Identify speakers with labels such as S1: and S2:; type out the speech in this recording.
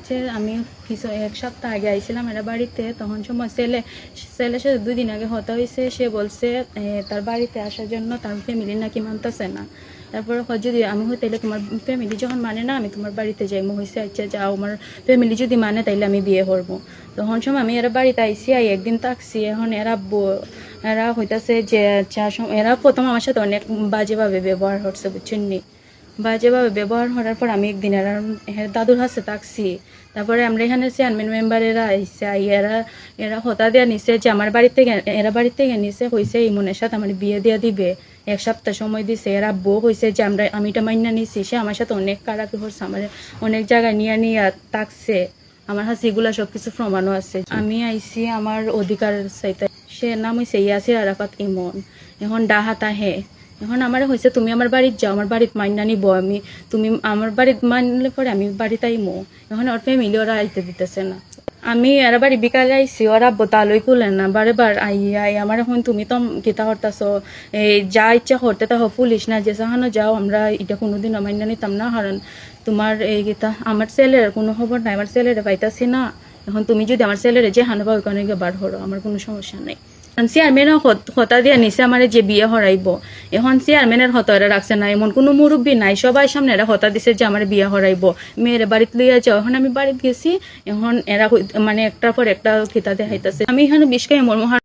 S1: হচ্ছে আমি এক সপ্তাহ আগে আইছিলাম এরা বাড়িতে, তখন সময় ছেলের সাথে 2 দিন আগে হতা হয়েছে। সে বলছে তার বাড়িতে আসার জন্য তার ফ্যামিলি নাকি মানতেছে না। তারপরে যদি আমি হই তাইলে তোমার ফ্যামিলি যখন মানে না আমি তোমার বাড়িতে যাইমো। হয়েছে আচ্ছা যাও, আমার ফ্যামিলি যদি মানে তাইলে আমি বিয়ে করবো। তখন সময় আমি এরা বাড়িতে আইসি, একদিন থাকছি। এখন এরা হইতাছে যে এরা প্রথম আমার সাথে অনেক বাজেভাবে ব্যবহার করছে, বুঝছেন নি। বাজেভাবে ব্যবহার করার পর আমি একদিন এরা দাদুর হাতে থাকছি। তারপরে আমরা এখানে চেয়ারম্যান মেম্বারেরা আইসে এরা হতা দেওয়া নিছে যে আমার বাড়ি থেকে এরা বাড়ি থেকে নিছে, হয়েছে ইমনের সাথে আমার বিয়ে দেওয়া দিবে। 1 সপ্তাহ সময় দিছে। এরা বউ হয়েছে যে আমি এটা মাইনা নিছি। সে আমার সাথে অনেক কারাপি করছে, আমার অনেক জায়গায় নিয়ে থাকছে। আমার কাছে এগুলা সবকিছু প্রমাণও আছে। আমি আইসি আমার অধিকার চাইতে। সে নাম হয়েছে ইয়াসির আরাফাত ইমন। এখন ডাহাত আহে। এখন আমার হয়েছে তুমি আমার বাড়িতে যাও, আমার বাড়িতে মাইনা নিব আমি। তুমি আমার বাড়িতে মানলে পরে আমি বাড়িতে আইমো। এখন ওর ফ্যামিলি ওরা আইতে দিতেছে না। আমি এরা বাড়ি বিকালে আইসি, ওরা বোতালই খুলেন না। বারে আই আমার এখন তুমি তো কিতা করতেছ, এই যা ইচ্ছা করতে তা পুলিশ না যে সাহানো যাও, আমরা এটা কোনোদিন মাইনা নিতাম না। কারণ তোমার এই গীতা আমার ছেলের কোনো খবর নাই, আমার ছেলেরে পাইতাছি না। এখন তুমি যদি আমার ছেলেরে যে হানো বা ওইখানে গিয়ে বার হরো, আমার কোনো সমস্যা নেই। চেয়ারম্যানের হতা দিয়া নিছে আমার যে বিয়ে হরাইব। এখন চেয়ারম্যানের হতা এরা রাখছে না, এমন কোনো মুরব্বী নাই। সবাই সামনে এরা হতা দিছে যে আমার বিয়ে হরাইব, মেয়ের বাড়িতে লইয়া যাও। এখন আমি বাড়িতে গেছি, এখন এরা মানে একটার পর একটা খিতা দেখাইতেছে। আমি এখানে 20 মর্মহার